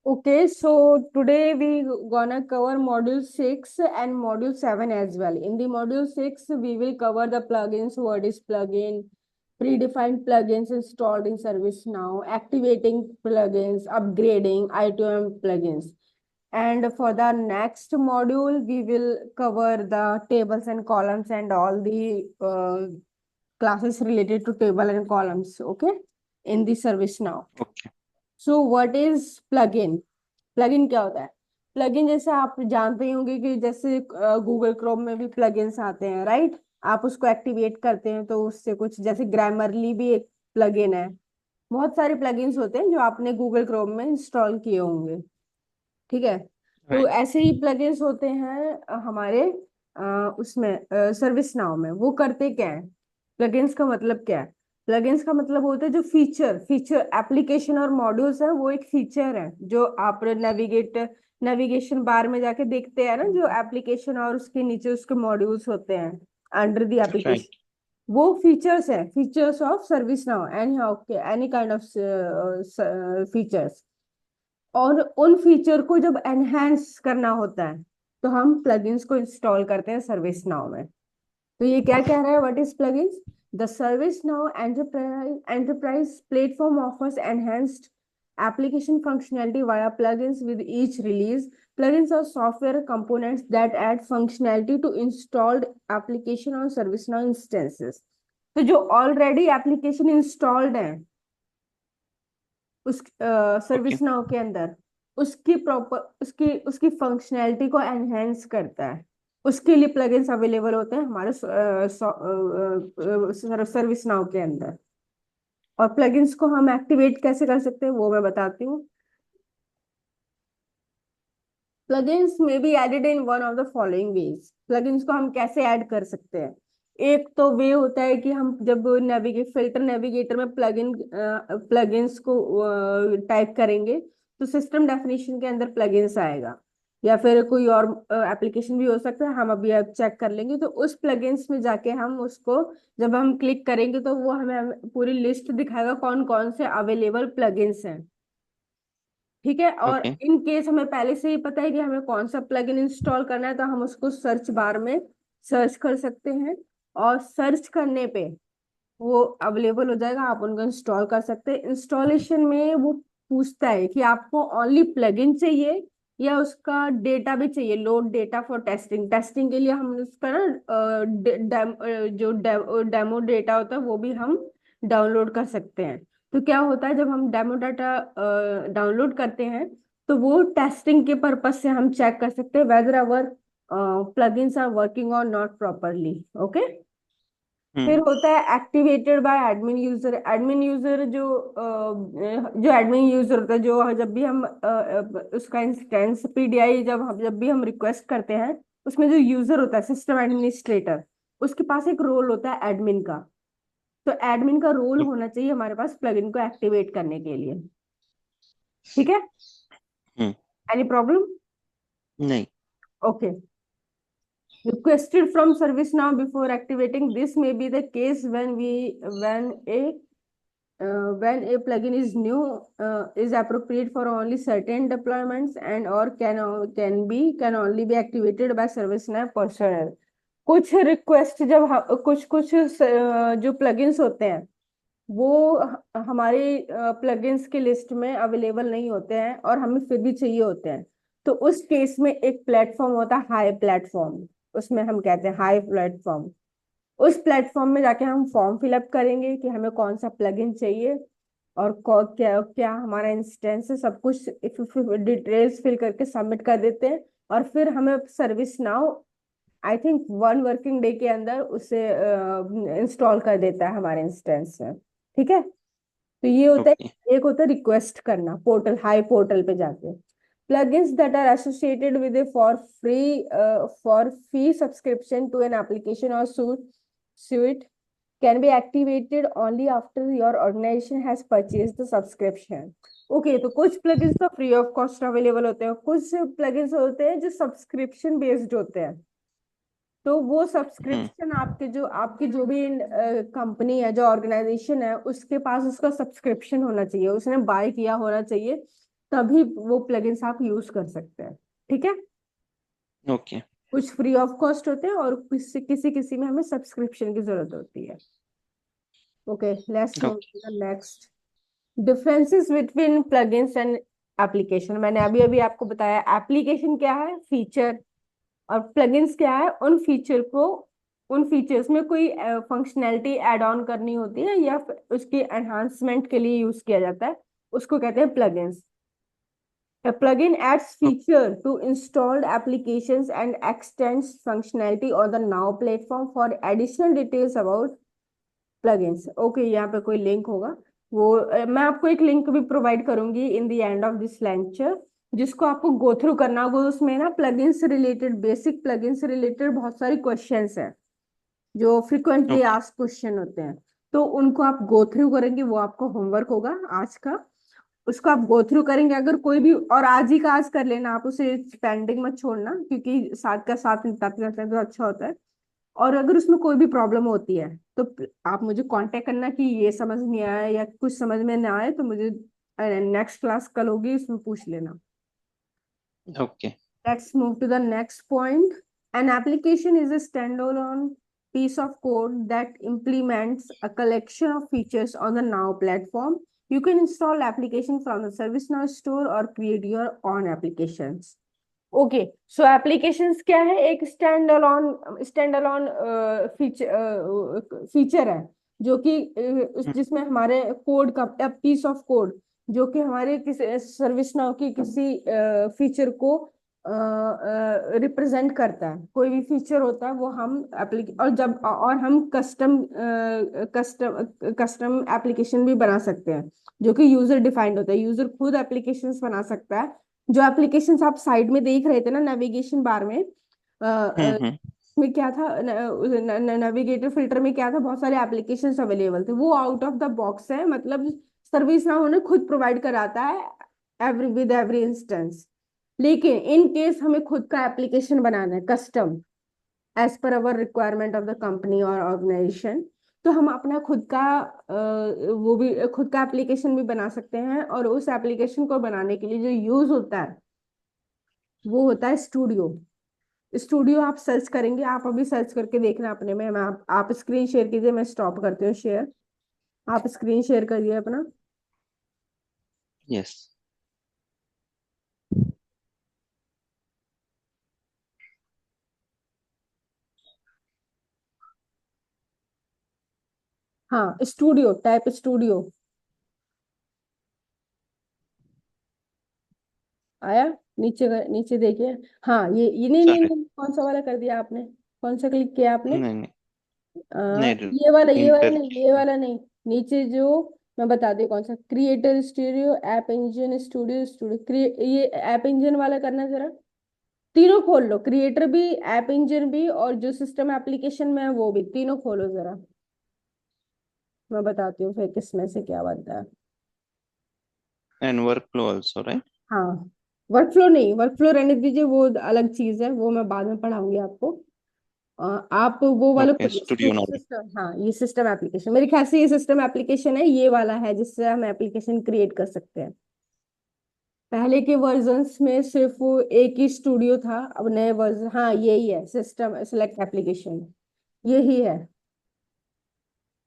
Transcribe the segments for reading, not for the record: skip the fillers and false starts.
Okay, so today we gonna cover module 6 and module 7 as well. In the module 6, we will cover the plugins, what is plugin, predefined plugins installed in ServiceNow, activating plugins, upgrading I2M plugins. And for the next module, we will cover the tables and columns and all the classes related to table and columns, okay, in the ServiceNow. Okay. So what is plugin? Plugin क्या होता है? Plugin जैसे आप जानते ही होंगे कि जैसे Google Chrome में भी प्लगइन्स आते हैं, राइट? आप उसको एक्टिवेट करते हैं तो उससे कुछ, जैसे ग्रामरली भी एक प्लगइन है। बहुत सारे प्लगइन्स होते हैं जो आपने गूगल क्रोम में इंस्टॉल किए होंगे, ठीक है? तो राइट। ऐसे ही प्लगइन्स होते हैं हमारे उसमें सर्विस नाउ में। वो करते क्या है? प्लगइन्स का मतलब क्या है? प्लगइन्स का मतलब होता है जो फीचर एप्लीकेशन और मॉड्यूल्स है, वो एक फीचर है जो आप नेविगेशन बार में जाके देखते हैं ना, जो एप्लीकेशन और उसके नीचे उसके मॉड्यूल्स होते हैं अंडर द एप्लीकेशन। राइट। वो फीचर्स है, features of service now, any kind of features. और उन फीचर को जब एनहेंस करना होता है तो हम प्लगइन्स को इंस्टॉल करते हैं सर्विस नाउ में। तो ये क्या कह रहा है? What is plugins? The service now enterprise platform offers enhanced application functionality via plugins with each release. Plugins are software components that add functionality to installed application on ServiceNow instances. तो जो already application installed है उस okay. Service now के अंदर, उसकी proper उसकी उसकी functionality को एनहेंस करता है। उसके लिए प्लगइन्स अवेलेबल होते हैं हमारे सर्विस नाउ के अंदर। और प्लगइन्स को हम एक्टिवेट कैसे कर सकते हैं वो मैं बताती हूँ। प्लगइन्स में be added in one of the following ways. Plugins को हम कैसे ऐड कर सकते हैं? एक तो वे होता है कि हम जब फिल्टर नेविगेटर में प्लगइन्स को टाइप करेंगे तो सिस्टम डेफिनेशन के अंदर प्लगइन्स आएगा, या फिर कोई और एप्लीकेशन भी हो सकता है, हम अभी अब चेक कर लेंगे। तो उस प्लगइन्स में जाके हम उसको जब हम क्लिक करेंगे तो वो हमें पूरी लिस्ट दिखाएगा कौन कौन से अवेलेबल प्लगइन्स हैं, ठीक है? और ओके। इन केस हमें पहले से ही पता है कि हमें कौन सा प्लगइन इंस्टॉल करना है तो हम उसको सर्च बार में सर्च कर सकते हैं। और सर्च करने पे वो अवेलेबल हो जाएगा, आप उनको इंस्टॉल कर सकते हैं। इंस्टॉलेशन में वो पूछता है कि आपको ओनली प्लगइन चाहिए या उसका डेटा भी चाहिए, load data for testing. Testing के लिए हम उसका ना जो डेमो डेटा होता है वो भी हम डाउनलोड कर सकते हैं। तो क्या होता है जब हम डेमो डाटा डाउनलोड करते हैं तो वो टेस्टिंग के पर्पज से हम चेक कर सकते हैं whether our plugins are working और नॉट प्रॉपरली, ओके? फिर हम्म। होता है activated by admin user. Admin user जो एडमिन यूजर होता है, जो जब भी हम उसका इंस्टेंस पीडीआई जब भी हम रिक्वेस्ट करते हैं, उसमें जो यूजर होता है सिस्टम एडमिनिस्ट्रेटर, उसके पास एक रोल होता है एडमिन का। तो एडमिन का रोल होना चाहिए हमारे पास प्लगइन को एक्टिवेट करने के लिए, ठीक है? हम्म। Any problem? नहीं। Okay. Requested from ServiceNow before activating. This may be the case when a plugin is new, is appropriate for only certain deployments, and or can only be activated by ServiceNow personnel. कुछ request जब कुछ कुछ जो plugins होते हैं वो हमारे plugins की लिस्ट में अवेलेबल नहीं होते हैं और हमें फिर भी चाहिए होते हैं। तो उस केस में एक प्लेटफॉर्म होता है, हाई प्लेटफॉर्म। उसमें हम कहते हैं हाई प्लेटफॉर्म। उस प्लेटफॉर्म में जाके हम फॉर्म फिलअप करेंगे कि हमें कौन सा प्लगइन चाहिए और क्या क्या हमारा इंस्टेंस है, सब कुछ डिटेल्स फिल करके सबमिट कर देते हैं। और फिर हमें service now I think 1 working day के अंदर उसे इंस्टॉल कर देता है हमारे इंस्टेंस में, ठीक है? तो ये होता ओके। है, एक होता है रिक्वेस्ट करना पोर्टल, हाई पोर्टल पे जाके। plugins that are associated with a for fee subscription to an application or suite can be activated only after your organization has purchased the subscription. Okay, तो कुछ plugins तो free of cost available होते हैं, कुछ plugins होते हैं जो subscription based होते हैं। तो वो हम्म। सब्सक्रिप्शन आपकी जो भी कंपनी है, जो ऑर्गेनाइजेशन है, उसके पास उसका सब्सक्रिप्शन होना चाहिए, उसने बाय किया होना चाहिए तभी वो प्लगइन्स आप यूज कर सकते हैं। ठीक है। ओके कुछ फ्री ऑफ कॉस्ट होते हैं और किसी किसी किसी में हमें सब्सक्रिप्शन की जरूरत होती है। Okay, let's move okay to the next. Differences between plugins and application. मैंने अभी अभी आपको बताया एप्लीकेशन क्या है, फीचर, और प्लगइन्स क्या है, उन फीचर को, उन फीचर्स में कोई फंक्शनैलिटी ऐड ऑन करनी होती है या फिर उसकी एनहांसमेंट के लिए यूज किया जाता है, उसको कहते हैं plugins. A plugin adds feature to installed applications and extends functionality on the Now platform. For additional details about plugins, okay, यहाँ पे कोई लिंक होगा, वो मैं आपको एक लिंक भी प्रोवाइड करूंगी in the end of this lecture, जिसको आपको गो थ्रू करना होगा। उसमें ना plugins related, basic plugins related बहुत सारी क्वेश्चंस हैं जो फ्रिक्वेंटली ओके आस्क्ड क्वेश्चन होते हैं। तो उनको आप गो थ्रू करेंगे, वो आपका होमवर्क होगा आज का। उसको आप गो थ्रू करेंगे, अगर कोई भी, और आज ही का आज कर लेना, आप उसे पेंडिंग मत छोड़ना, क्योंकि साथ का साथ निपटाते जाते हैं तो अच्छा होता है। और अगर उसमें कोई भी प्रॉब्लम होती है तो आप मुझे कांटेक्ट करना कि ये समझ नहीं आया या कुछ समझ में ना आए, तो मुझे नेक्स्ट क्लास कल होगी उसमें पूछ लेना। Okay Let's move to the next point. An application is a standalone piece of code that implements a collection of features on the Now platform. You can install application from the ServiceNow store or create your own applications. Okay, so applications क्या है, एक stand alone feature है, जो कि जिसमें हमारे code का piece of code, जो कि हमारे किसी सर्विस नाउ की किसी फीचर को रिप्रेजेंट करता है। कोई भी फीचर होता है वो हम और हम कस्टम एप्लीकेशन भी बना सकते हैं, जो कि यूजर डिफाइंड होता है। यूजर खुद एप्लीकेशंस बना सकता है। जो एप्लीकेशंस आप साइड में देख रहे थे ना नेविगेशन बार में, हम्म में क्या था, नेविगेटर फिल्टर में क्या था, बहुत सारे एप्लीकेशंस अवेलेबल थे, वो आउट ऑफ द बॉक्स है, मतलब सर्विस ना उन्हें खुद प्रोवाइड कराता है एवरी इंस्टेंस। लेकिन इन केस हमें खुद का एप्लीकेशन बनाना है custom, as per our requirement of the company और ऑर्गेनाइजेशन, तो हम अपना खुद का वो भी खुद का एप्लीकेशन भी बना सकते हैं। और उस एप्लीकेशन को बनाने के लिए जो यूज होता है वो होता है स्टूडियो। स्टूडियो आप सर्च करेंगे, आप अभी सर्च करके देखना अपने में। आप स्क्रीन शेयर कीजिए, मैं स्टॉप करती हूँ शेयर। आप स्क्रीन शेयर करिए अपना। यस हाँ, स्टूडियो, टाइप स्टूडियो। आया? नीचे देखिए। हाँ, ये नहीं नहीं सर नहीं, कौन सा वाला कर दिया आपने? कौन सा क्लिक किया आपने? नहीं नहीं नहीं ये वाला इंटर नहीं, ये वाला नहीं। नीचे जो, मैं बता दी कौन सा, creator studio, app engine studio, ये ऐप इंजन वाला करना जरा। तीनों खोल लो, क्रिएटर भी, ऐप इंजन भी, और जो सिस्टम एप्लीकेशन में है वो भी, तीनों खोलो जरा। मैं बताती हूँ फिर किसमें से क्या बनता है। And work flow also right हाँ, वर्कफ्लो नहीं, वर्कफ्लो रहने दीजिए, वो अलग चीज है, वो मैं बाद में पढ़ाऊंगी आपको। आप वो वाला ओके खोलिए, स्टूडियो नॉलेज सिस्टम, हाँ ये सिस्टम एप्लीकेशन, मेरे ख्याल से ये सिस्टम एप्लीकेशन है, ये वाला है जिससे हम एप्लीकेशन क्रिएट कर सकते हैं। पहले के वर्जन्स में सिर्फ वो एक ही स्टूडियो था, अब नए वर्जन, हाँ यही है, सिस्टम सेलेक्ट एप्लीकेशन, यही है।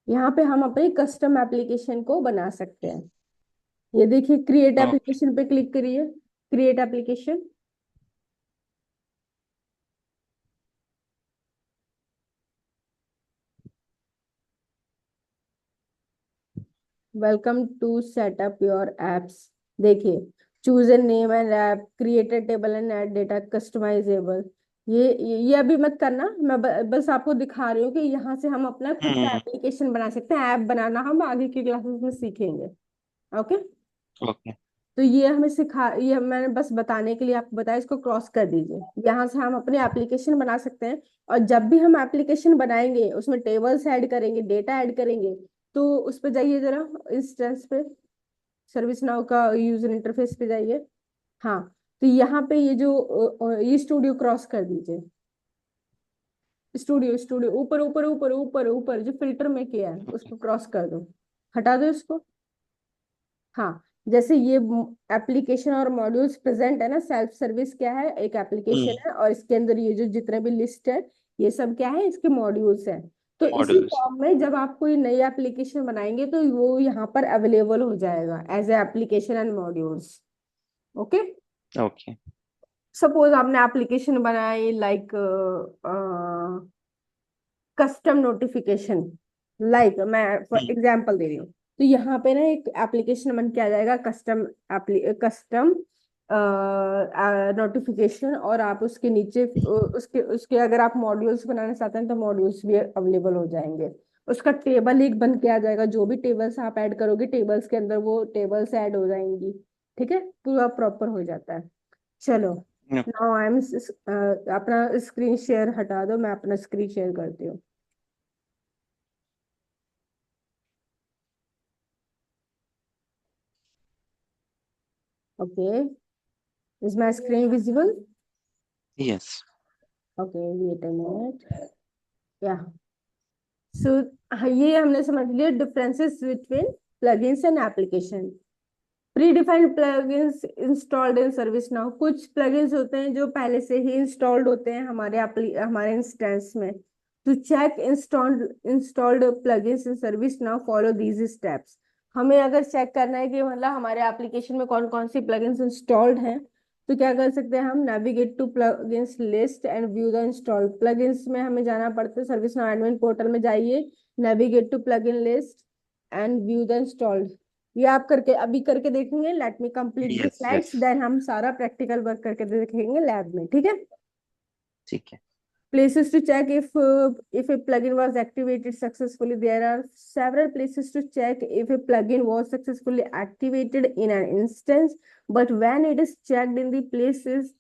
यहाँ पे हम अपने कस्टम एप्लीकेशन को बना सकते हैं। ये देखिए, क्रिएट ओके एप्लीकेशन पे क्लिक करिए, create application. Welcome to setup your apps. देखिए, choose a name and app, create a table and add data, customizable. ये अभी मत करना, मैं बस आपको दिखा रही हूँ कि यहाँ से हम अपना खुद का हम्म एप्लीकेशन बना सकते हैं। ऐप बनाना हम आगे की क्लासेस में सीखेंगे। ओके, ओके तो ये हमें ये मैंने बस बताने के लिए आपको बताया, इसको क्रॉस कर दीजिए। यहाँ से हम अपने एप्लीकेशन बना सकते हैं। और जब भी हम एप्लीकेशन बनाएंगे, उसमें टेबल्स ऐड करेंगे, डेटा ऐड करेंगे, तो उस पर जाइए जरा, इंस्टेंस पे, सर्विस नाउ का यूजर इंटरफेस पे जाइए। हाँ, तो यहाँ पे ये जो ये स्टूडियो क्रॉस कर दीजिए। स्टूडियो स्टूडियो ऊपर ऊपर ऊपर ऊपर ऊपर जो फिल्टर में किया है उसको क्रॉस कर दो, हटा दो इसको। हाँ, जैसे ये एप्लीकेशन और मॉड्यूल्स प्रेजेंट है ना, सेल्फ सर्विस क्या है, एक एप्लीकेशन Hmm. है, और इसके अंदर ये जो जितने भी लिस्ट है, ये सब क्या है, इसके मॉड्यूल्स है। तो इसी Models. फॉर्म में जब आप कोई नई एप्लीकेशन बनाएंगे तो वो यहाँ पर अवेलेबल हो जाएगा as a application and modules. Okay. Okay. Suppose आपने एप्लीकेशन बनाई लाइक कस्टम नोटिफिकेशन, लाइक मैं फॉर Hmm. एग्जांपल दे रही हूँ, तो यहाँ पे ना एक एप्लीकेशन बन के आ जाएगा कस्टम कस्टम नोटिफिकेशन, और आप उसके नीचे उसके उसके अगर आप मॉड्यूल्स बनाना चाहते हैं तो मॉड्यूल्स भी अवेलेबल हो जाएंगे। उसका टेबल एक बन के आ जाएगा, जो भी टेबल्स आप ऐड करोगे टेबल्स के अंदर वो टेबल्स ऐड हो जाएंगी। ठीक है, पूरा प्रॉपर हो जाता है। चलो, Yeah. नाउ आई एम, अपना स्क्रीन शेयर हटा दो, मैं अपना स्क्रीन शेयर करती हूँ। Okay, is my screen visible? Yes. Okay, wait a minute. Yeah. So ये हमने समझ लिया differences between plugins and application. Predefined plugins installed in service now, कुछ प्लगइन्स होते हैं जो पहले से ही इंस्टॉल्ड होते हैं हमारे इंस्टेंस में। To check installed plugins in service now follow these steps. हमें अगर चेक करना है कि मतलब हमारे एप्लीकेशन में कौन कौन सी प्लगइन्स इंस्टॉल्ड हैं, तो क्या कर सकते हैं हम, navigate to plugins list and view the installed plugins में हमें जाना पड़ता है, सर्विस नाउ एडमिन पोर्टल में जाइए, navigate to plugin list and view the installed. ये आप करके अभी करके देखेंगे, let me complete the Yes. Slides, Yes. Then हम सारा प्रैक्टिकल वर्क करके देखेंगे लैब में। ठीक है। ठीक है. Places to check if a plugin was activated successfully. There are several places to check if a plugin was successfully activated in an instance, but when it is checked in the places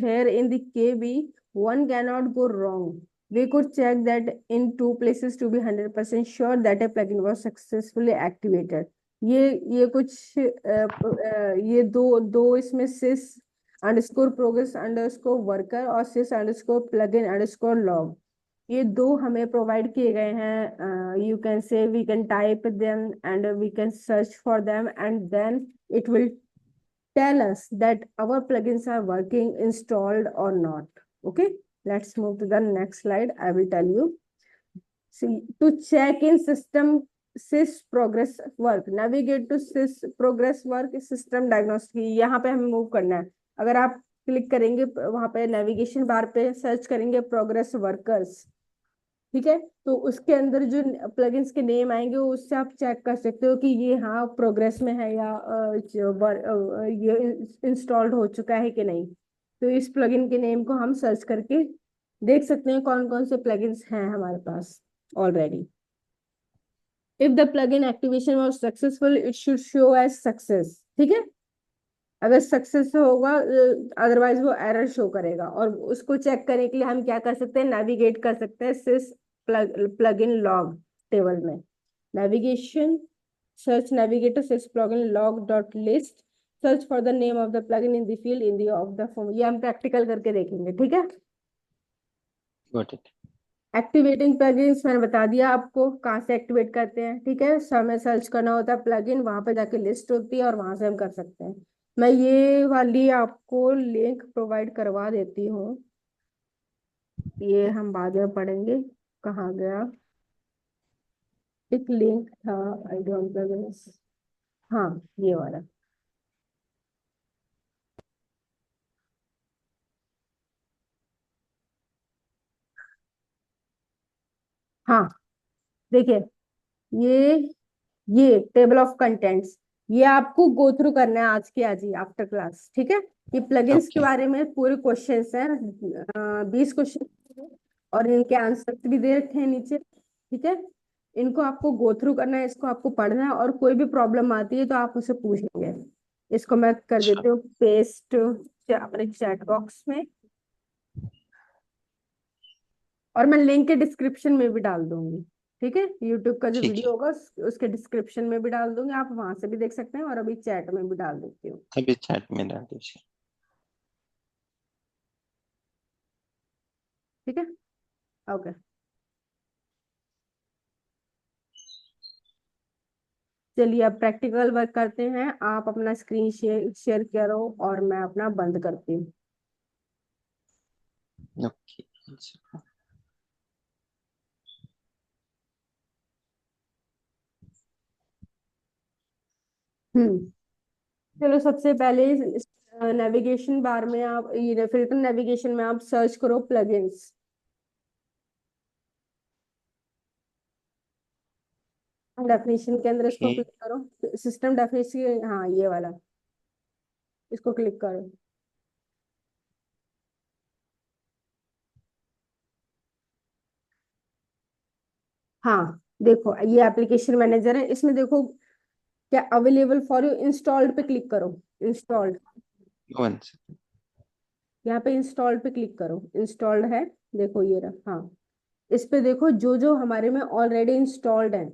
here in the KB, one cannot go wrong. We could check that in two places to be 100% sure that a plugin was successfully activated. ये कुछ ये दो दो इसमें sys underscore progress underscore worker और sys underscore plugin underscore log, ये दो हमें प्रोवाइड किए गए हैं। You can say we can type them and we can search for them and then it will tell us that our plugins are working, installed or not. Okay, let's move to the next slide. I will tell you. See, to check in system sys progress work, navigate to sys progress work, system diagnostic, यहाँ पे हमें move करना है। अगर आप click करेंगे वहां पे नेविगेशन बार पे सर्च करेंगे प्रोग्रेस वर्कर्स, ठीक है, तो उसके अंदर जो प्लगइन्स के नेम आएंगे उससे आप चेक कर सकते हो कि ये हाँ प्रोग्रेस में है या ये इंस्टॉल्ड हो चुका है कि नहीं। तो इस प्लगइन के नेम को हम सर्च करके देख सकते हैं कौन कौन से प्लगइन्स हैं हमारे पास already. If the plugin activation was successful it should show as success. ठीक है, अगर सक्सेस होगा, अदरवाइज वो एरर शो करेगा, और उसको चेक करने के लिए हम क्या कर सकते हैं, नेविगेट कर सकते हैं सिस प्लगइन लॉग टेबल में। Navigation, search navigator sys plugin log dot list, search for the name of the plugin in the field in the of the form. ये हम प्रैक्टिकल करके देखेंगे। ठीक है। Got it. एक्टिवेटिंग प्लगइन्स मैंने बता दिया आपको कहाँ से एक्टिवेट करते हैं। ठीक है, हमें सर्च करना होता है प्लगइन, वहां पे जाके लिस्ट होती है और वहां से हम कर सकते हैं। मैं ये वाली आपको लिंक प्रोवाइड करवा देती हूँ, ये हम बाद में पढ़ेंगे। कहाँ गया, एक लिंक था, आई डोंट नो, हाँ ये वाला। हाँ, देखिए, ये ये टेबल ऑफ कंटेंट्स, ये आपको गो थ्रू करना है आज के आज ही आफ्टर क्लास। ठीक है, ये प्लगइन्स के Okay. बारे में पूरे क्वेश्चंस हैं, 20 क्वेश्चन, और इनके आंसर भी दे रखे हैं नीचे। ठीक है, इनको आपको गो थ्रू करना है, इसको आपको पढ़ना है, और कोई भी प्रॉब्लम आती है तो आप उसे पूछेंगे। इसको मैं कर अच्छा. देती हूँ पेस्ट अपने चैट बॉक्स में, और मैं लिंक के डिस्क्रिप्शन में भी डाल दूंगी। ठीक है, यूट्यूब का जो ठीक वीडियो है. होगा उसके डिस्क्रिप्शन में भी डाल दूंगी, आप वहां से भी देख सकते हैं, और अभी चैट में भी डाल देती हूँ। अभी चैट में डाल दीजिए. ठीक है, ओके। चलिए अब प्रैक्टिकल वर्क करते हैं। आप अपना स्क्रीन शेयर शेयर करो और मैं अपना बंद करती हूँ। ओके। हम्म। चलो सबसे पहले नेविगेशन बार में आप ये फिल्टर नेविगेशन में आप सर्च करो प्लगइन्स। डेफिनेशन के अंदर इसको क्लिक करो, सिस्टम डेफिनेशन, हाँ ये वाला, इसको क्लिक करो। हाँ देखो ये एप्लीकेशन मैनेजर है, इसमें देखो क्या अवेलेबल फॉर यू इंस्टॉल्ड पे क्लिक करो। इंस्टॉल्ड, वन यहाँ पे इंस्टॉल्ड पे क्लिक करो, इंस्टॉल्ड है, देखो ये रहा। हाँ इस पे देखो जो जो हमारे में ऑलरेडी इंस्टॉल्ड है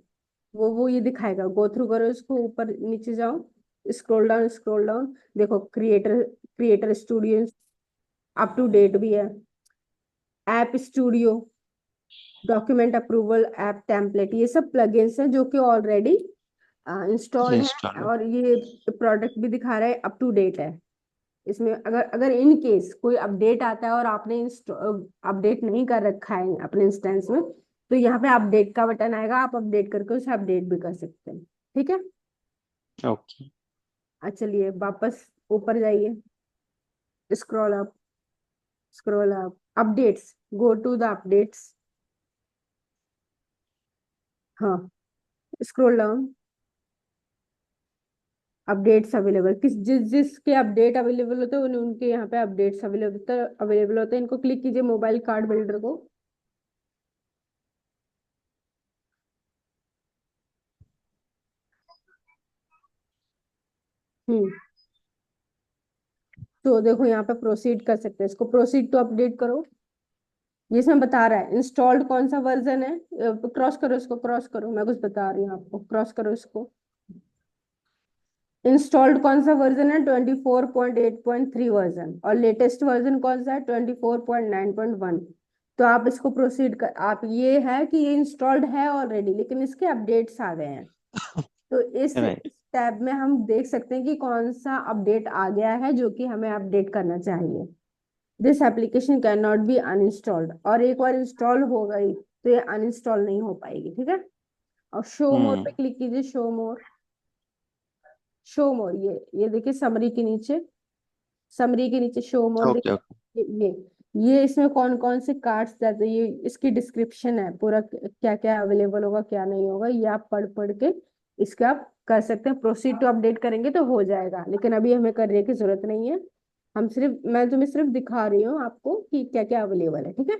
वो ये दिखाएगा। गो थ्रू करो इसको, ऊपर नीचे जाओ, स्क्रॉल डाउन, देखो creator creator studio up to date भी है, app studio, document approval, app template, ये सब प्लगइन्स हैं जो कि ऑलरेडी इंस्टॉल्ड है, इंस्टॉल। और ये प्रोडक्ट भी दिखा रहा है अप टू डेट है। इसमें अगर अगर इन केस कोई अपडेट आता है और आपने अपडेट नहीं कर रखा है अपने इंस्टेंस में, तो यहाँ पे अपडेट का बटन आएगा, आप अपडेट करके उसे अपडेट भी कर सकते हैं। ठीक है। ओके। चलिए वापस ऊपर जाइए, scroll up, scroll up, updates, go to the updates. हाँ स्क्रॉल डाउन, अपडेट्स अवेलेबल, किस जिस जिसके अपडेट अवेलेबल होते हैं उनके यहाँ पे अपडेट्स अवेलेबल होते हैं। इनको क्लिक कीजिए, मोबाइल कार्ड बिल्डर को। हम्म। तो देखो यहाँ पे प्रोसीड कर सकते हैं, इसको प्रोसीड टू अपडेट करो। ये इसमें बता रहा है इंस्टॉल्ड कौन सा वर्जन है। क्रॉस करो इसको, क्रॉस करो, मैं कुछ बता रही हूँ आपको, क्रॉस करो इसको। इंस्टॉल्ड कौन सा वर्जन है, 24.8.3 वर्जन, और लेटेस्ट वर्जन कौन सा है, 24.9.1। तो आप इसको प्रोसीड कर, आप ये है कि ये इंस्टॉल्ड है ऑलरेडी लेकिन इसके अपडेट्स आ गए हैं। तो इस राइट। टैब में हम देख सकते हैं कि कौन सा अपडेट आ गया है जो कि हमें अपडेट करना चाहिए। This application can not be uninstalled, और एक बार इंस्टॉल हो गई तो ये अनइंस्टॉल नहीं हो पाएगी। ठीक है। और शो मोर पे क्लिक कीजिए, शो मोर, शो मोर, ये देखिए समरी के नीचे, समरी के नीचे शो मोर ओके ओके। देखिए, ये इसमें कौन कौन से कार्ड्स जाते हैं, ये इसकी डिस्क्रिप्शन है पूरा, क्या क्या अवेलेबल होगा क्या नहीं होगा, ये आप पढ़ पढ़ के इसका आप कर सकते हैं। प्रोसीड टू अपडेट करेंगे तो हो जाएगा, लेकिन अभी हमें करने की जरूरत नहीं है। हम सिर्फ, मैं तुम्हें सिर्फ दिखा रही हूँ आपको कि क्या क्या अवेलेबल है। ठीक है।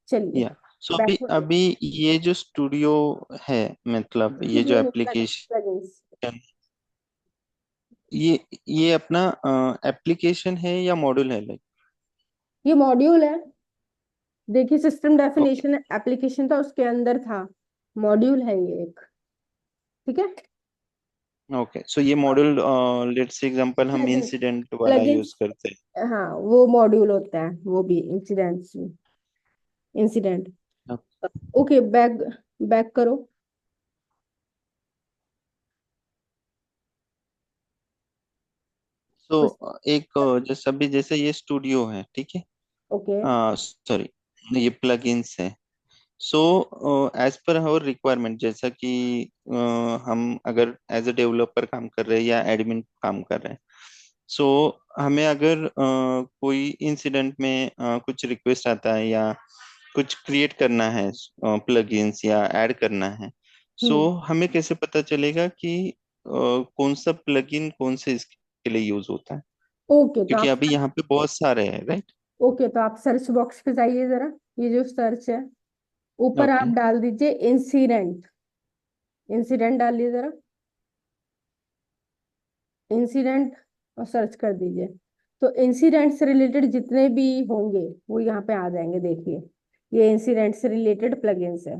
चलिए या सो अभी बैक हो जाइए। अभी ये जो स्टूडियो है, मतलब ये जो ये एप्लीकेशन, प्लगइन्स, ये अपना एप्लीकेशन है या मॉड्यूल है लाइक? ये मॉड्यूल है। देखिए सिस्टम ओके डेफिनेशन एप्लीकेशन था उसके अंदर था, मॉड्यूल है ये एक। ठीक है। ओके। सो ये मॉड्यूल, लेट्स से एग्जांपल हम प्लगइन्स, इंसिडेंट वाला यूज प्लगइन्स, करते हाँ वो मॉड्यूल होता है, वो भी इंसिडेंट्स, इंसिडेंट। हैं। ओके बैक, बैक करो। सो उस, एक जैसे अभी जैसे ये स्टूडियो है, ठीक है। ओके। सॉरी, ये प्लगइन्स है। So as per our requirement, जैसा कि हम अगर एज अ डेवलपर काम कर रहे हैं या एडमिन काम कर रहे हैं, सो हमें अगर कोई इंसिडेंट में कुछ रिक्वेस्ट आता है या कुछ क्रिएट करना है, प्लगइन्स या ऐड करना है, सो हम्म। हमें कैसे पता चलेगा कि कौन सा प्लगइन कौन से इसके लिए यूज होता है? ओके तो क्योंकि आप अभी यहाँ पे बहुत सारे हैं, राइट? ओके तो आप सर्च बॉक्स पे जाइए जरा, ये जो सर्च है ऊपर आप ओके। डाल दीजिए इंसिडेंट, इंसिडेंट डालिए जरा, इंसिडेंट, और सर्च कर दीजिए। तो इंसिडेंट से रिलेटेड जितने भी होंगे वो यहाँ पे आ जाएंगे, देखिए ये इंसिडेंट से रिलेटेड प्लगइन्स है।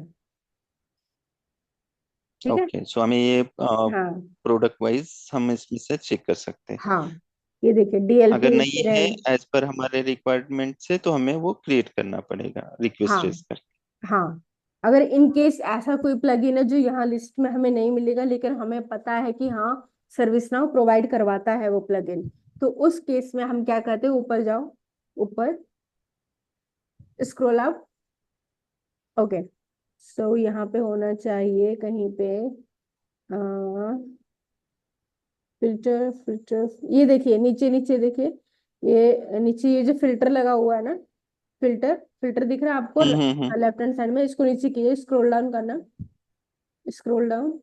ठीक है। ओके, सो हमें ये हाँ प्रोडक्ट वाइज हम इसमें से चेक कर सकते हैं। हाँ ये देखिए डीएलपी अगर नहीं है इंसिडेंट। एज पर हमारे रिक्वायरमेंट से, तो हमें वो क्रिएट करना पड़ेगा, रिक्वेस्ट हाँ रेज कर। हाँ अगर इन केस ऐसा कोई प्लगइन है जो यहाँ लिस्ट में हमें नहीं मिलेगा, लेकिन हमें पता है कि हाँ सर्विस नाउ प्रोवाइड करवाता है वो प्लगइन, तो उस केस में हम क्या करते हैं, ऊपर जाओ, ऊपर स्क्रॉल अप। ओके, सो यहाँ पे होना चाहिए कहीं पे फिल्टर, फिल्टर, ये देखिए नीचे, नीचे देखिए, ये नीचे ये जो फिल्टर लगा हुआ है ना, फिल्टर, फिल्टर दिख रहा है आपको हम्म। लेफ्ट हैंड साइड में, इसको नीचे कीजिए, स्क्रॉल डाउन करना, स्क्रॉल डाउन।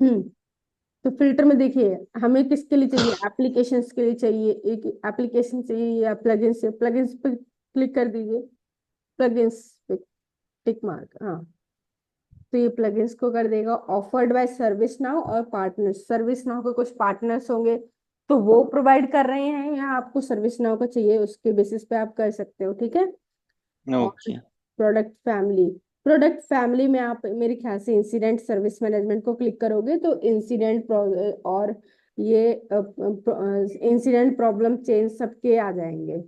हम्म, तो फिल्टर में देखिए हमें किसके लिए चाहिए, एप्लीकेशंस के लिए चाहिए, एक एप्लीकेशन चाहिए या प्लगइन्स से, प्लगइन्स पे क्लिक कर दीजिए, प्लगइन्स पे टिक मार्क, हाँ, तो ये प्लगइन्स को कर देगा। ऑफर्ड बाय सर्विस नाउ और पार्टनर्स, सर्विस नाउ के कुछ पार्टनर्स होंगे तो वो प्रोवाइड कर रहे हैं, या आपको सर्विस नाउ का चाहिए उसके बेसिस पे आप कर सकते हो, ठीक है। और okay. Product family, product family में आप मेरे ख्याल से इंसिडेंट सर्विस मैनेजमेंट को क्लिक करोगे तो इंसिडेंट और ये इंसिडेंट प्रॉब्लम चेंज सबके आ जाएंगे।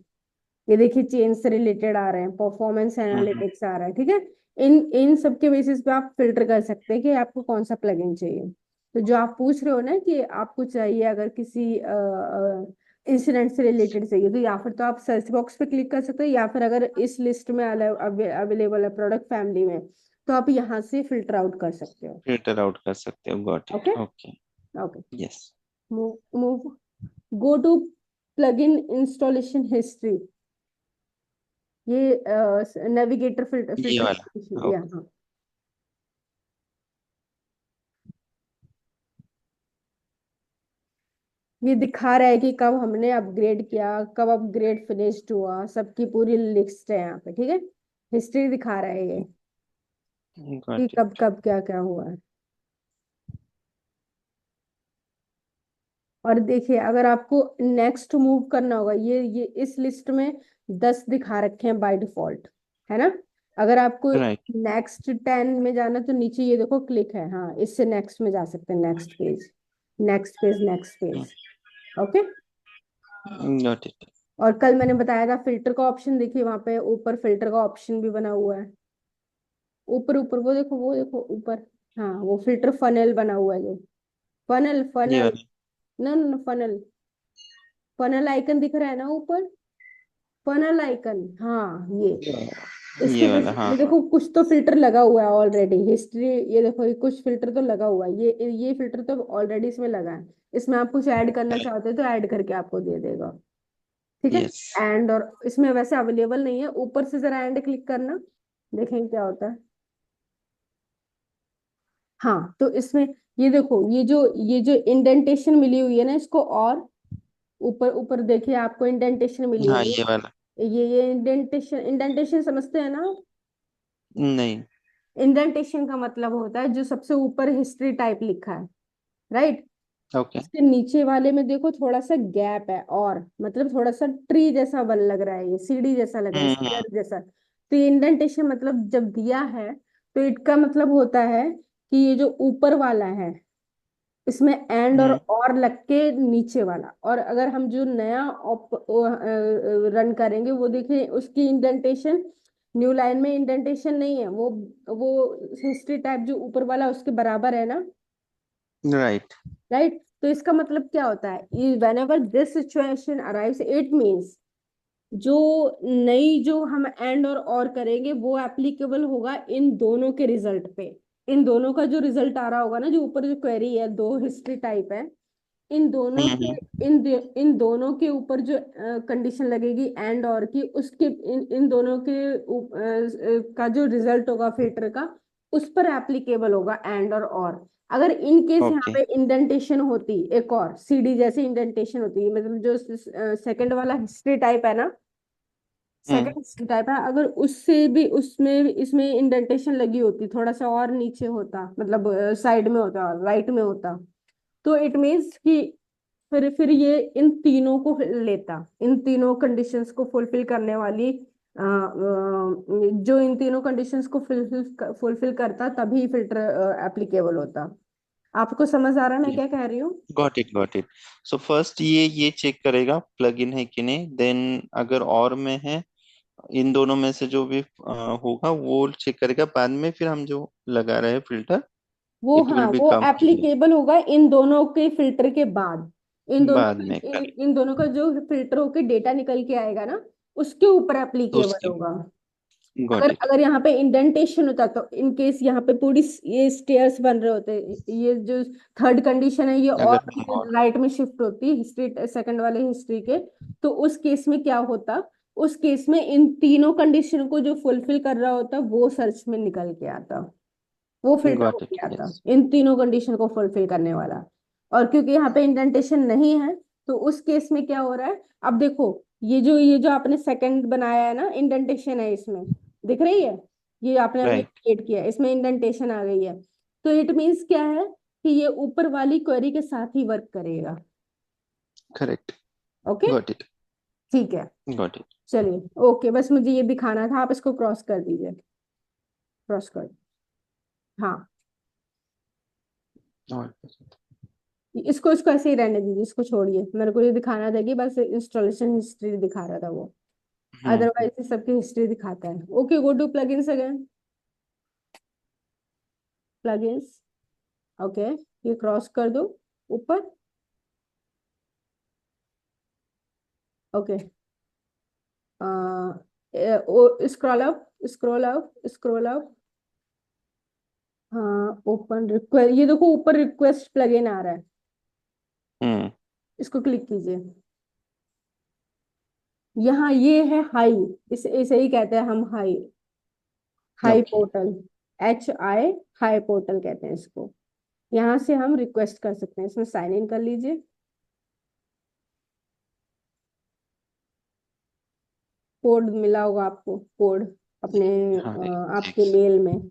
ये देखिए चेंज से रिलेटेड आ रहे हैं, परफॉर्मेंस हम्म। एनालिटिक्स आ रहा है, ठीक है। इन इन सब के बेसिस पे आप फिल्टर कर सकते हैं कि आपको कौन सा प्लगइन चाहिए। तो जो आप पूछ रहे हो ना कि आपको चाहिए अगर किसी इंसिडेंट से रिलेटेड चाहिए, तो या फिर तो आप सर्च बॉक्स पे क्लिक कर सकते हो, या फिर अगर इस लिस्ट में अवेलेबल है प्रोडक्ट फैमिली में, तो आप यहाँ से फिल्टर आउट कर सकते हो। फिल्टर आउट कर सकते हो, got it, okay, okay. Okay, yes. Move move, go to plugin installation history, ये नेविगेटर फिल्टर, ये वाला। फिल्टर या ओके। हाँ, ये दिखा रहा है कि कब हमने अपग्रेड किया, कब अपग्रेड फिनिश्ड हुआ, सबकी पूरी लिस्ट है यहाँ पे, ठीक है। हिस्ट्री दिखा रहा है ये कि गॉट कब इट। कब क्या क्या हुआ है। और देखिए अगर आपको नेक्स्ट मूव करना होगा, ये इस लिस्ट में 10 दिखा रखे हैं बाय डिफॉल्ट, है ना। अगर आपको राइट। नेक्स्ट 10 में जाना तो नीचे ये देखो क्लिक है, हाँ इससे नेक्स्ट में जा सकते हैं, next page, next page, next page. Okay, got it. और कल मैंने बताया था फिल्टर का ऑप्शन, देखिए वहां पे ऊपर फिल्टर का ऑप्शन भी बना हुआ है, ऊपर ऊपर वो देखो, वो देखो ऊपर, हाँ वो फिल्टर फनल बना हुआ है जो, फनल ये फनल, वाला। न फनल, फनल आइकन दिख रहा है ना ऊपर, फनल आइकन, हाँ ये, इसके ये वाला, बेसिस हाँ में हाँ। देखो कुछ तो फिल्टर लगा हुआ है ऑलरेडी, हिस्ट्री, ये देखो ये कुछ फिल्टर तो लगा हुआ है, ये फिल्टर तो ऑलरेडी इसमें लगा है, इसमें आप कुछ ऐड करना चाहते हो तो ऐड करके आपको दे देगा, ठीक है। यस। एंड, और इसमें वैसे अवेलेबल नहीं है, ऊपर से जरा एंड क्लिक करना, देखेंगे क्या होता है। हाँ, तो इसमें ये देखो ये जो इंडेंटेशन मिली हुई है ना, इसको और ऊपर ऊपर देखिए आपको इंडेंटेशन मिली हाँ, हुई ये वाला। है, ये इंडेंटेशन, इंडेंटेशन समझते हैं ना। नहीं। इंडेंटेशन का मतलब होता है जो सबसे ऊपर हिस्ट्री टाइप लिखा है, राइट, ओके। उसके नीचे वाले में देखो थोड़ा सा गैप है, और मतलब थोड़ा सा ट्री जैसा बन लग रहा है, ये सीढ़ी जैसा लग रहा है, हम्म। स्टेयर जैसा, तो ये इंडेंटेशन मतलब जब दिया है तो इसका मतलब होता है कि ये जो ऊपर वाला है इसमें एंड हम्म। और लग के नीचे वाला, और अगर हम जो नया रन करेंगे वो देखिए उसकी इंडेंटेशन, न्यू लाइन में इंडेंटेशन नहीं है, वो हिस्ट्री टाइप जो ऊपर वाला उसके बराबर है ना, राइट। राइट। तो इसका मतलब क्या होता है, when ever this situation arrives it means जो नई जो हम एंड और करेंगे वो एप्लीकेबल होगा इन दोनों के रिजल्ट पे, इन दोनों का जो रिजल्ट आ रहा होगा ना, जो ऊपर जो क्वेरी है, दो हिस्ट्री टाइप है, इन दोनों के, हम्म। इन दोनों के ऊपर जो कंडीशन लगेगी एंड और की, उसके इन दोनों के का जो रिजल्ट होगा फिल्टर का, उस पर एप्लीकेबल होगा एंड और अगर इन केस यहाँ ओके। पे इंडेंटेशन होती, एक और सीडी जैसी इंडेंटेशन होती है, मतलब जो सेकंड वाला हिस्ट्री टाइप है ना, हम्म। सेकंड टाइप है, अगर उससे भी उसमें इसमें इंडेंटेशन लगी होती, थोड़ा सा और नीचे होता, मतलब साइड में होता, राइट में होता, तो इट मीन्स कि फिर ये इन तीनों को लेता, इन तीनों कंडीशंस को फुलफिल करने वाली जो इन तीनों कंडीशंस को फुलफिल फुलफिल करता तभी फिल्टर एप्लीकेबल होता। आपको समझ आ रहा है मैं क्या कह रही हूँ। Got it, got it. So first ये चेक करेगा प्लग इन है कि नहीं, देन अगर और में है इन दोनों में से जो भी होगा वो चेक करेगा, बाद में फिर हम जो लगा रहे हैं फिल्टर, वो इट हाँ, विल बी वो कंप्लीट एप्लीकेबल होगा इन दोनों के फिल्टर के बाद। बाद में करेक्ट। इन दोनों का जो फिल्टर होके डेटा निकल के आएगा ना, उसके ऊपर तो एप्लीकेबल उसके होगा। गॉट अगर इट। अगर यहाँ पे इंडेंटेशन होता तो इन केस यहाँ पे पूरी ये स्टेयर्स बन रहे होते, ये जो थर्ड कंडीशन है ये और अगर हम और राइट में शिफ्ट होती हिस्ट्री सेकंड वाले हिस्ट्री के, तो उस केस में क्या होता? उस केस में इन तीनों कंडीशन को जो फुलफिल कर रहा होता वो सर्च में निकल के आता, वो फिल्टर गॉट इट होके आता यस। इन तीनों कंडीशन को फुलफिल करने वाला। और क्योंकि यहाँ पे इंडेंटेशन नहीं है, तो उस केस में क्या हो रहा है? अब देखो, ये जो आपने सेकंड बनाया है ना, इंडेंटेशन है इसमें, दिख रही है? ये आपने अभी राइट। क्रिएट किया है, इसमें इंडेंटेशन आ गई है। तो इट मीन्स क्या है कि ये ऊपर वाली क्वेरी के साथ ही वर्क करेगा। करेक्ट। Okay, got it. ठीक है। Got it. चलिए, ओके, बस मुझे ये दिखाना था, आप इसको क्रॉस कर दीजिए, क्रॉस कर। हाँ, इसको इसको ऐसे ही रहने दीजिए, इसको छोड़िए, मेरे को ये दिखाना था कि बस इंस्टॉलेशन हिस्ट्री दिखा रहा था वो, हम्म। अदरवाइज ये सबकी हिस्ट्री दिखाता है। Okay, go to plugins again, plugins. Okay, ये क्रॉस कर दो ऊपर। Okay, scroll up, scroll up, scroll up. हाँ, ओपन रिक्वेस्ट, ये देखो ऊपर रिक्वेस्ट प्लगइन आ रहा है, हम्म। इसको क्लिक कीजिए। यहाँ ये है हाई, इसे ही कहते हैं हम high, high okay. Portal, HI, high portal कहते हैं इसको। यहाँ से हम रिक्वेस्ट कर सकते हैं, इसमें साइन इन कर लीजिए। कोड मिला होगा आपको, कोड अपने हाँ आपके एक मेल में।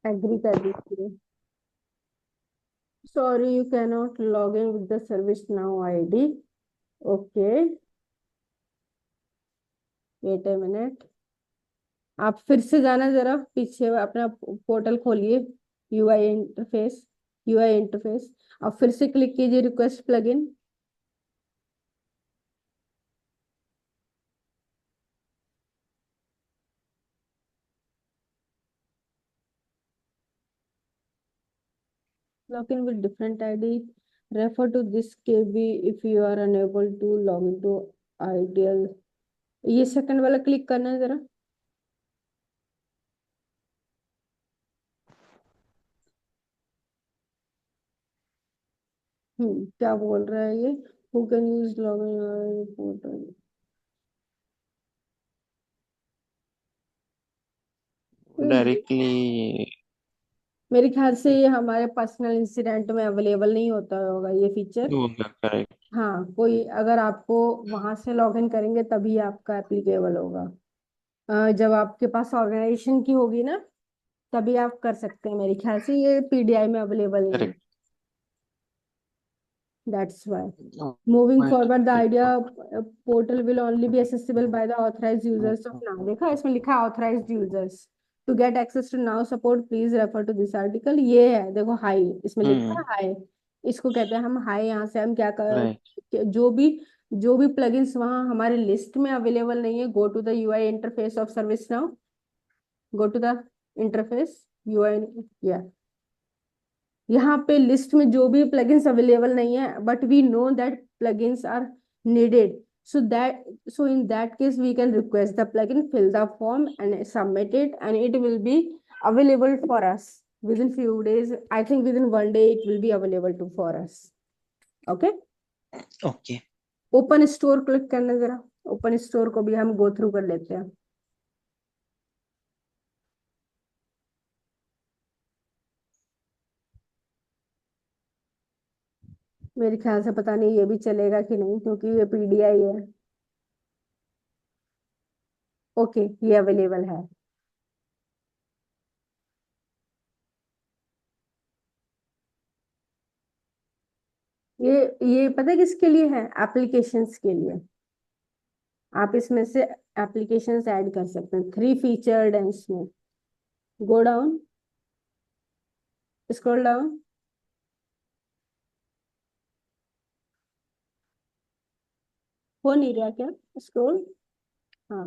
एग्री कर दीजिए। Sorry, you can not log in with the service now ID। Okay, wait a minute, आप फिर से जाना जरा पीछे, अपना पोर्टल खोलिए, UI इंटरफेस, अब फिर से क्लिक कीजिए request plugin. Log in with different ID. Refer to this KB if you are unable to log into Ideal। ये सेकंड वाला क्लिक करना है जरा। क्या बोल रहा है ये? Who can use login portal? Directly मेरे ख्याल से ये हमारे पर्सनल इंसिडेंट में अवेलेबल नहीं होता होगा ये फीचर। होगा करेक्ट। हाँ, कोई अगर आपको वहां से लॉगिन करेंगे तभी आपका एप्लीकेबल होगा। जब आपके पास ऑर्गेनाइजेशन की होगी ना, तभी आप कर सकते हैं, मेरे ख्याल से ये PDI में अवेलेबल नहीं है। Correct. That's why. Moving forward, the idea portal will only be accessible by the authorized users of now। देखा इसमें लिखा है authorized users। To get access to now support, please refer to this article। ये है, देखो high, इसमें लिखा है हम्म। हाई, इसको कहते हैं हम हाई। यहाँ से हम क्या कर, राइट। जो भी प्लगइन्स वहाँ हमारे लिस्ट में अवेलेबल नहीं है, go to the UI interface of service now, go to the interface UI, या यहाँ पे लिस्ट में जो भी प्लगइन्स अवेलेबल नहीं है, but we know that plugins are needed, so in that case we can request the plugin, fill the form and submit it, and it will be available for us within few days. I think within 1 day it will be available to for us। Okay, okay. Open store click करना जरा, open store को भी हम go through कर लेते हैं। मेरे ख्याल से पता नहीं ये भी चलेगा कि नहीं, क्योंकि ये PDI है। ओके, ये अवेलेबल है। ये पता है किसके लिए है? एप्लीकेशंस के लिए। आप इसमें से एप्लीकेशंस ऐड कर सकते हैं, 3 फीचर्ड है इसमें। Go down, scroll down. हो नहीं रहा क्या स्क्रॉल? हाँ।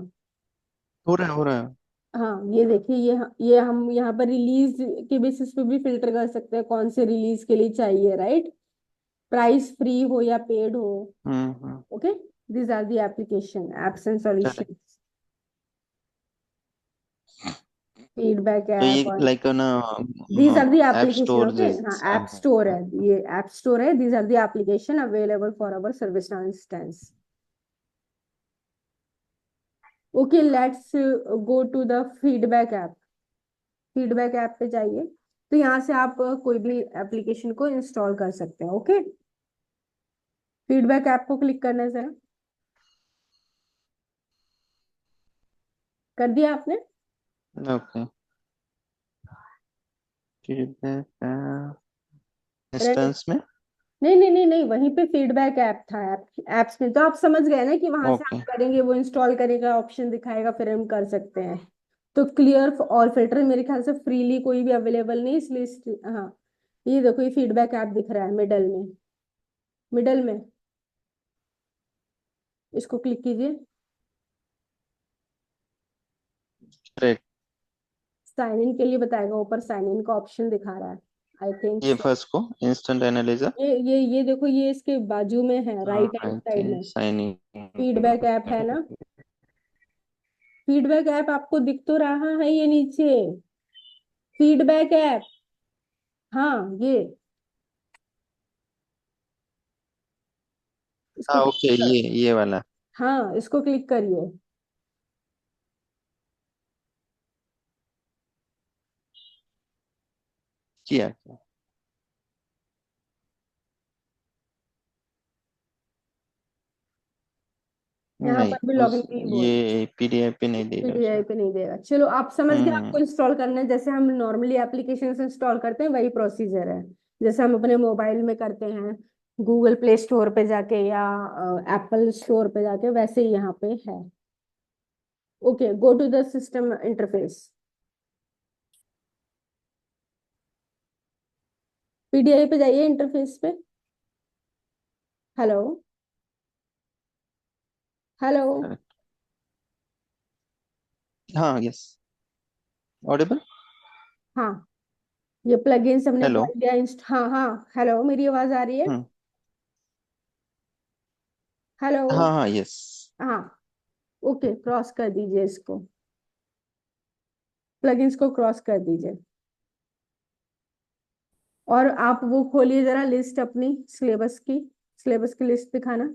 हो रहा है। हाँ, ये देखिए, ये हम यहाँ पर रिलीज के बेसिस पे भी फिल्टर कर सकते हैं, कौन से रिलीज के लिए चाहिए, राइट? प्राइस फ्री हो या पेड हो। Hmm. Okay, these are the application apps and correct. solutions, feedback तो app ये और लाइक ना these are the app application। Store okay, हाँ, जैसा ऐप है। स्टोर है, ये ऐप स्टोर है। these are the application available for our service now instance। Okay, let's go to the feedback app. Feedback app पे जाइए, तो यहाँ से आप कोई भी एप्लीकेशन को इंस्टॉल कर सकते हैं। ओके, फीडबैक ऐप को क्लिक करना है जरा। कर दिया आपने? ओके। फीडबैक रह- इंस्टेंस में। नहीं नहीं नहीं नहीं, वहीं पे फीडबैक ऐप था। एप्स में तो आप समझ गए ना कि वहां से ओके। आप करेंगे, वो इंस्टॉल करेगा, ऑप्शन दिखाएगा, फिर हम कर सकते हैं। तो क्लियर ऑल फिल्टर मेरे ख्याल से फ्रीली कोई भी अवेलेबल नहीं, इसलिए हाँ, ये देखो, ये फीडबैक ऐप दिख रहा है मिडल में। मिडल में इसको क्लिक कीजिए। करेक्ट। साइन इन के लिए बताएगा, ऊपर साइन इन का ऑप्शन दिखा रहा है, आई थिंक ये सो। फर्स्ट को इंस्टेंट एनालिजर। ये देखो, ये इसके बाजू में है, राइट हैंड ओके, साइड में साइनिंग। फीडबैक ऐप है ना। फीडबैक ऐप आपको दिख तो रहा है ये नीचे, फीडबैक ऐप। हाँ, इसको हाँ क्लिक ओके, कर, ये वाला। हाँ, इसको क्लिक करिए। किया। यहाँ नहीं, पर भी लॉगिन उस के लिए बोल रहा है। ये पीडीएफ पे नहीं देगा पीडीआई शायद। पे नहीं देगा, चलो आप समझ गए। आपको हम्म। इंस्टॉल करना है जैसे हम नॉर्मली एप्लीकेशन इंस्टॉल करते हैं, वही प्रोसीजर है जैसे हम अपने मोबाइल में करते हैं, गूगल प्ले स्टोर पे जाके या एप्पल स्टोर पे जाके, वैसे ही यहाँ पे है। Okay, go to the system interface. PDI पे जाइए, इंटरफेस पे। Hello, hello. करेक्ट। हाँ, यस। ऑडिबल। हाँ, ये प्लगइन्स हमने हेलो। खोल दिया, इंस्ट, हाँ हाँ, हेलो, मेरी आवाज आ रही है? हम्म। हेलो। हाँ हाँ, यस। हाँ, ओके, क्रॉस कर दीजिए इसको, प्लगइन्स को क्रॉस कर दीजिए। और आप वो खोलिए जरा लिस्ट अपनी, सिलेबस की लिस्ट दिखाना।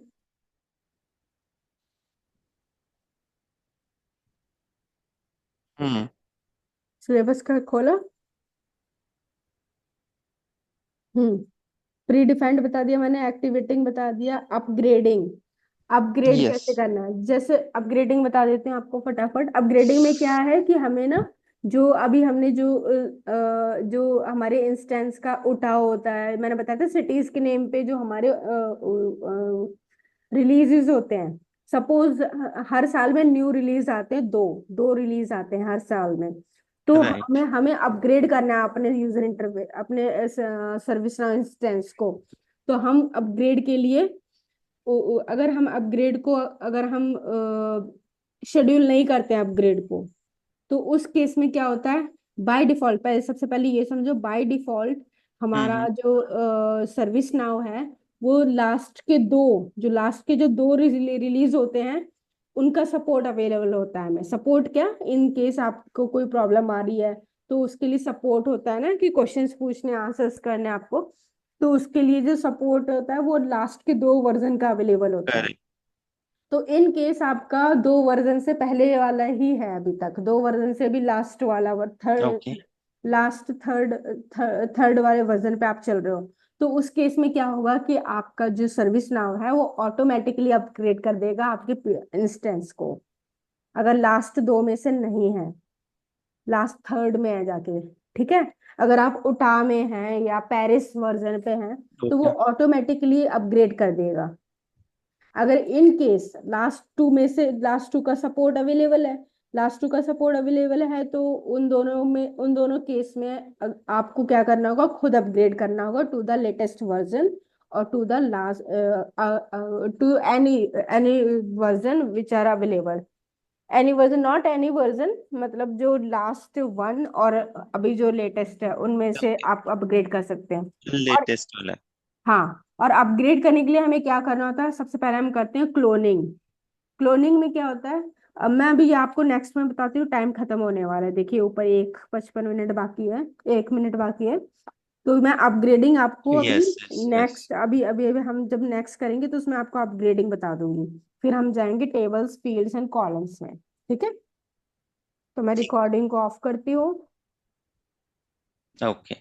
हम्म। सिलेबस का खोला। प्री डिफाइंड बता दिया मैंने, एक्टिवेटिंग बता दिया, अपग्रेडिंग। Upgrade yes. कैसे करना है, जैसे अपग्रेडिंग बता देते हैं आपको फटाफट। अपग्रेडिंग में क्या है कि हमें ना, जो अभी हमने जो हमारे इंस्टेंस का उठाव होता है, मैंने बताया था सिटीज के नेम पे जो हमारे रिलीजेस होते हैं। सपोज हर साल में न्यू रिलीज आते हैं, दो दो रिलीज आते हैं हर साल में। तो हमें राइट। हमें अपग्रेड करना है अपने यूजर इंटरफेस, अपने सर्विस इंस्टेंस को। तो हम अपग्रेड के लिए, अगर हम अपग्रेड को, अगर हम शेड्यूल नहीं करते हैं अपग्रेड को, तो उस केस में क्या होता है? बाय डिफॉल्ट, पहले सबसे पहले ये समझो, बाय डिफॉल्ट हमारा हम्म। जो सर्विस नाउ है, वो लास्ट के जो दो रिलीज होते हैं, उनका सपोर्ट अवेलेबल होता है हमें। सपोर्ट क्या, इन केस आपको कोई प्रॉब्लम आ रही है, तो उसके लिए सपोर्ट होता है ना, कि क्वेश्चंस पूछने, आंसर्स करने आपको। तो उसके लिए जो सपोर्ट होता है, वो लास्ट के दो वर्जन का अवेलेबल होता है। करेक्ट। तो इन केस आपका दो वर्जन से पहले वाला ही है, अभी तक दो वर्जन से भी लास्ट वाला, okay. Third, last third, third वाले वर्जन पे आप चल रहे हो, तो उस केस में क्या होगा कि आपका जो सर्विस नाउ है वो ऑटोमेटिकली अपग्रेड कर देगा आपके इंस्टेंस को, अगर लास्ट दो में से नहीं है, लास्ट थर्ड में है जाके। ठीक है। अगर आप उटा में हैं या पेरिस वर्जन पे हैं तो वो ओके। ऑटोमेटिकली अपग्रेड कर देगा। अगर इन केस लास्ट टू में से लास्ट टू का सपोर्ट अवेलेबल है, लास्ट टू का सपोर्ट अवेलेबल है तो उन दोनों केस में आपको क्या करना होगा, खुद अपग्रेड करना होगा टू द लेटेस्ट वर्जन और to the last to any any version which are available. Any version, not any version, मतलब जो लास्ट वन और अभी जो लेटेस्ट है उनमें से आप अपग्रेड कर सकते हैं। और लेटेस्ट वाला। हाँ, और अपग्रेड करने के लिए हमें क्या करना होता है, सबसे पहले हम करते हैं क्लोनिंग। क्लोनिंग में क्या होता है, अब मैं अभी आपको नेक्स्ट में बताती हूँ, टाइम खत्म होने वाला है, देखिए ऊपर 1:55 बाकी है, 1 मिनट बाकी है। तो मैं अपग्रेडिंग आपको अभी यस यस यस। नेक्स्ट, अभी हम जब नेक्स्ट करेंगे तो उसमें आपको अपग्रेडिंग बता दूंगी। फिर हम जाएंगे टेबल्स, फील्ड्स एंड कॉलम्स में। ठीक है, तो मैं ठीक। रिकॉर्डिंग को ऑफ करती हूँ। ओके।